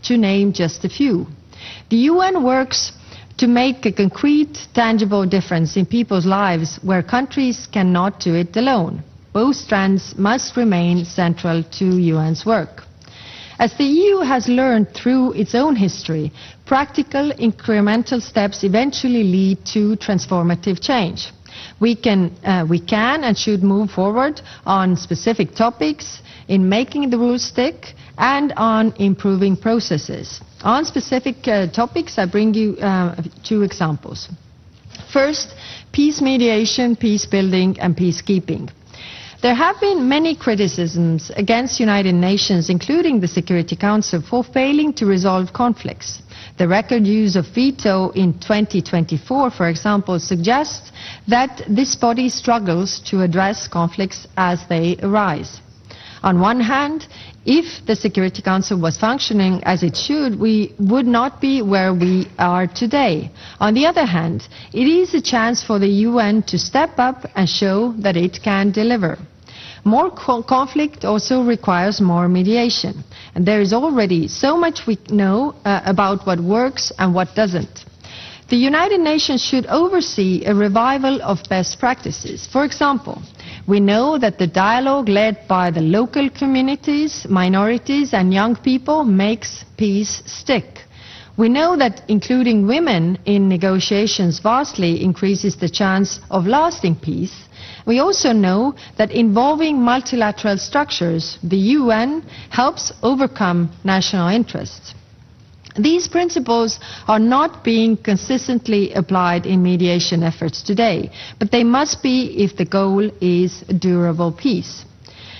to name just a few. The UN works to make a concrete, tangible difference in people's lives where countries cannot do it alone. Both strands must remain central to UN's work. As the EU has learned through its own history, practical incremental steps eventually lead to transformative change. We can and should move forward on specific topics, in making the rules stick, and on improving processes. On specific topics, I bring you 2 examples. First, peace mediation, peace building and peacekeeping. There have been many criticisms against the United Nations, including the Security Council, for failing to resolve conflicts. The record use of veto in 2024, for example, suggests that this body struggles to address conflicts as they arise. On one hand, if the Security Council was functioning as it should, we would not be where we are today. On the other hand, it is a chance for the UN to step up and show that it can deliver. More conflict also requires more mediation, and there is already so much we know about what works and what doesn't. The United Nations should oversee a revival of best practices. For example, we know that the dialogue led by the local communities, minorities and young people makes peace stick. We know that including women in negotiations vastly increases the chance of lasting peace. We also know that involving multilateral structures, the UN, helps overcome national interests. These principles are not being consistently applied in mediation efforts today, but they must be if the goal is durable peace.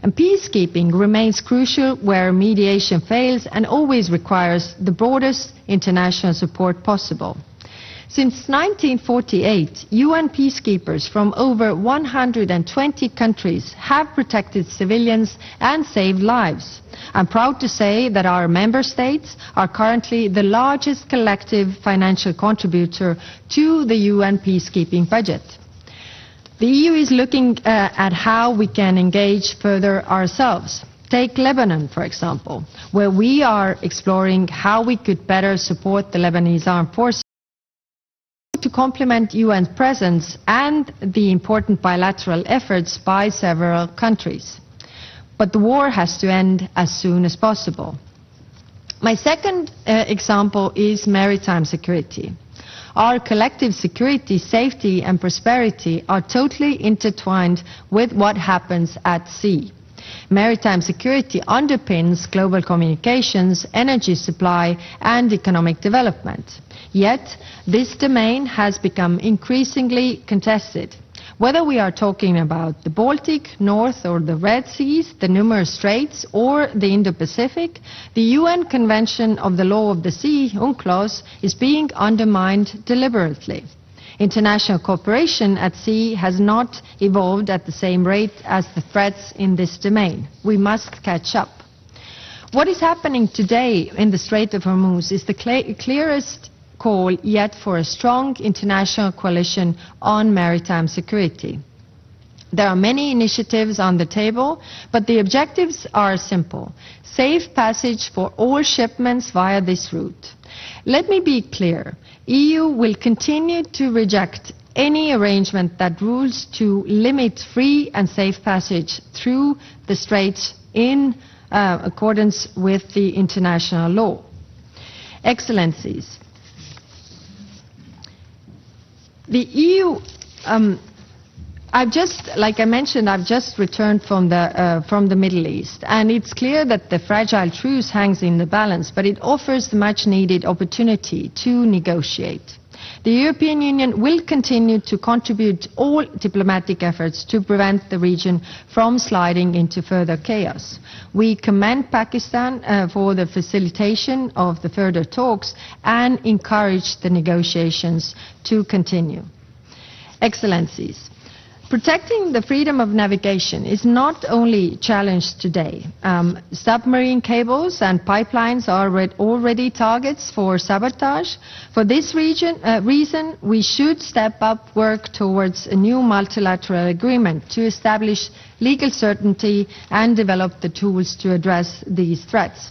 And peacekeeping remains crucial where mediation fails and always requires the broadest international support possible. Since 1948, UN peacekeepers from over 120 countries have protected civilians and saved lives. I'm proud to say that our member states are currently the largest collective financial contributor to the UN peacekeeping budget. The EU is looking at how we can engage further ourselves. Take Lebanon, for example, where we are exploring how we could better support the Lebanese armed forces to complement UN's presence and the important bilateral efforts by several countries. But the war has to end as soon as possible. My second example is maritime security. Our collective security, safety and prosperity are totally intertwined with what happens at sea. Maritime security underpins global communications, energy supply and economic development. Yet, this domain has become increasingly contested. Whether we are talking about the Baltic, North or the Red Seas, the numerous straits or the Indo-Pacific, the UN Convention of the Law of the Sea, UNCLOS, is being undermined deliberately. International cooperation at sea has not evolved at the same rate as the threats in this domain. We must catch up. What is happening today in the Strait of Hormuz is the clearest call yet for a strong international coalition on maritime security. There are many initiatives on the table, but the objectives are simple: safe passage for all shipments via this route. Let me be clear. EU will continue to reject any arrangement that rules to limit free and safe passage through the straits in accordance with the international law. Excellencies, the EU, like I mentioned, I've just returned from the Middle East, and it's clear that the fragile truce hangs in the balance, but it offers the much-needed opportunity to negotiate. The European Union will continue to contribute all diplomatic efforts to prevent the region from sliding into further chaos. We commend Pakistan for the facilitation of the further talks and encourage the negotiations to continue. Excellencies, protecting the freedom of navigation is not only challenged today. Submarine cables and pipelines are already targets for sabotage. For this reason, we should step up work towards a new multilateral agreement to establish legal certainty and develop the tools to address these threats.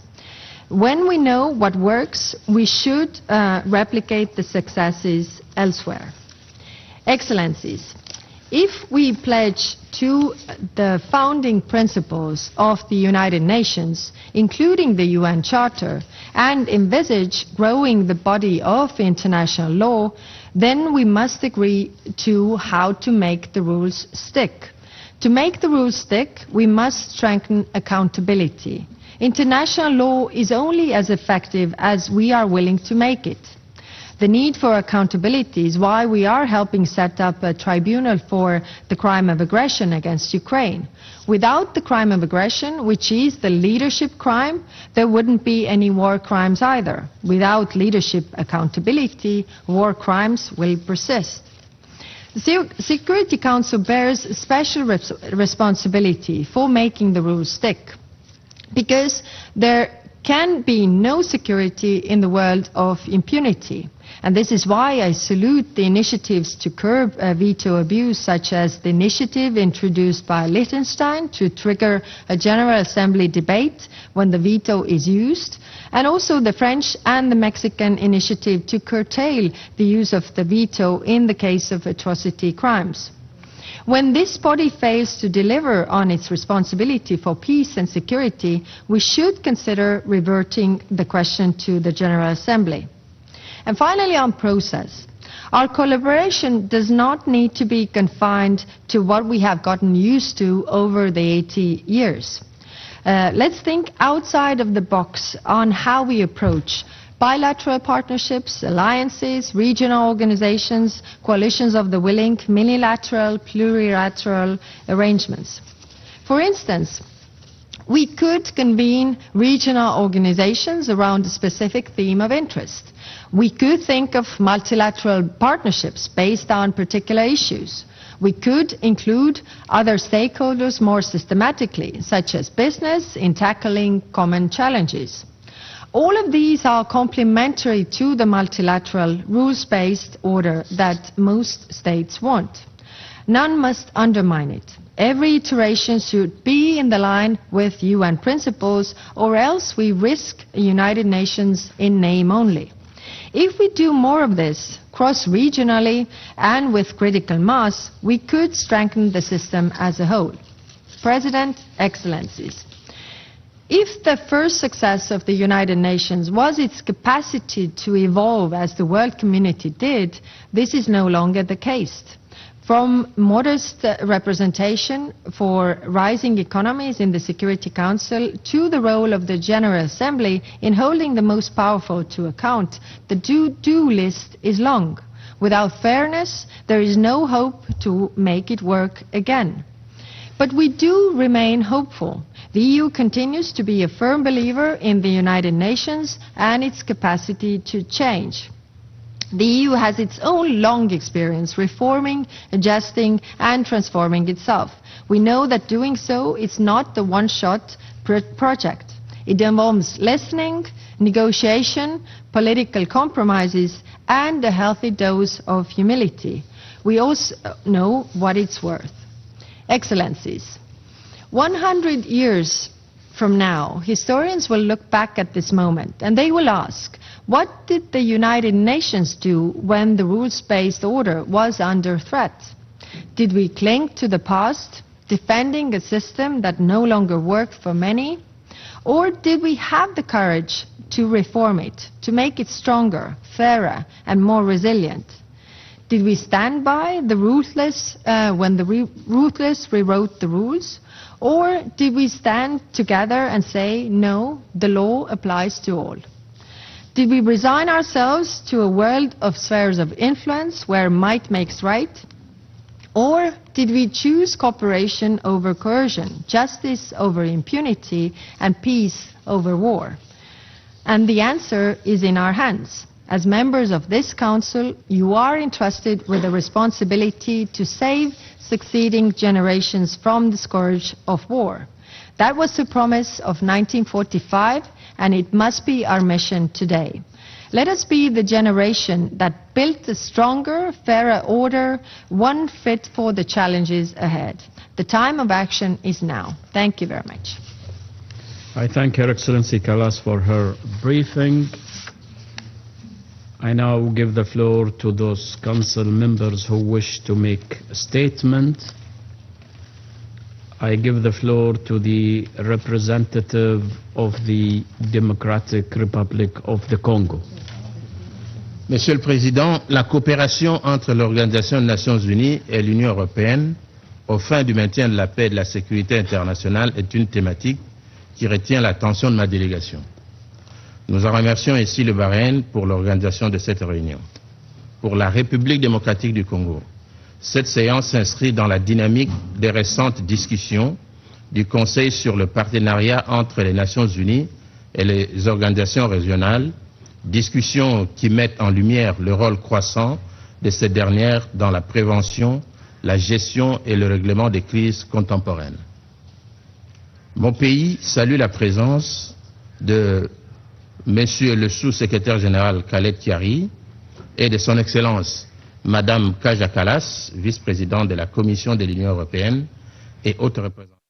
When we know what works, we should replicate the successes elsewhere. Excellencies, if we pledge to the founding principles of the United Nations, including the UN Charter, and envisage growing the body of international law, then we must agree to how to make the rules stick. To make the rules stick, we must strengthen accountability. International law is only as effective as we are willing to make it. The need for accountability is why we are helping set up a tribunal for the crime of aggression against Ukraine. Without the crime of aggression, which is the leadership crime, there wouldn't be any war crimes either. Without leadership accountability, war crimes will persist. The Security Council bears special responsibility for making the rules stick, because there can be no security in the world of impunity. And this is why I salute the initiatives to curb veto abuse, such as the initiative introduced by Liechtenstein to trigger a General Assembly debate when the veto is used, and also the French and the Mexican initiative to curtail the use of the veto in the case of atrocity crimes. When this body fails to deliver on its responsibility for peace and security, we should consider reverting the question to the General Assembly. And finally, on process. Our collaboration does not need to be confined to what we have gotten used to over the 80 years. Let's think outside of the box on how we approach bilateral partnerships, alliances, regional organizations, coalitions of the willing, multilateral, plurilateral arrangements. For instance, we could convene regional organizations around a specific theme of interest. We could think of multilateral partnerships based on particular issues. We could include other stakeholders more systematically, such as business, in tackling common challenges. All of these are complementary to the multilateral rules-based order that most states want. None must undermine it. Every iteration should be in the line with UN principles, or else we risk a United Nations in name only. If we do more of this, cross-regionally and with critical mass, we could strengthen the system as a whole. President, Excellencies, if the first success of the United Nations was its capacity to evolve as the world community did, this is no longer the case. From modest representation for rising economies in the Security Council to the role of the General Assembly in holding the most powerful to account, the do-do list is long. Without fairness, there is no hope to make it work again. But we do remain hopeful. The EU continues to be a firm believer in the United Nations and its capacity to change. The EU has its own long experience reforming, adjusting and transforming itself. We know that doing so is not the one-shot project. It involves listening, negotiation, political compromises and a healthy dose of humility. We also know what it's worth. Excellencies, 100 years from now, historians will look back at this moment and they will ask, what did the United Nations do when the rules-based order was under threat? Did we cling to the past, defending a system that no longer worked for many? Or did we have the courage to reform it, to make it stronger, fairer and more resilient? Did we stand by the ruthless when the ruthless rewrote the rules? Or did we stand together and say, no, the law applies to all? Did we resign ourselves to a world of spheres of influence where might makes right? Or did we choose cooperation over coercion, justice over impunity, and peace over war? And the answer is in our hands. As members of this Council, you are entrusted with the responsibility to save succeeding generations from the scourge of war. That was the promise of 1945, and it must be our mission today. Let us be the generation that built a stronger, fairer order, one fit for the challenges ahead. The time of action is now. Thank you very much. I thank Her Excellency Kallas for her briefing. I now give the floor to those council members who wish to make a statement. I give the floor to the representative of the Democratic Republic of the Congo. Monsieur le Président, la coopération entre l'Organisation des Nations Unies et l'Union européenne aux fins du maintien de la paix et de la sécurité internationale est une thématique qui retient l'attention de ma délégation. Nous en remercions ici le Bahreïn pour l'organisation de cette réunion. Pour la République démocratique du Congo, cette séance s'inscrit dans la dynamique des récentes discussions du Conseil sur le partenariat entre les Nations Unies et les organisations régionales, discussions qui mettent en lumière le rôle croissant de ces dernières dans la prévention, la gestion et le règlement des crises contemporaines. Mon pays salue la présence de Monsieur le sous-secrétaire général Khaled Kiari et de son Excellence Madame Kaja Kallas, vice-présidente de la Commission de l'Union européenne et haute représentante.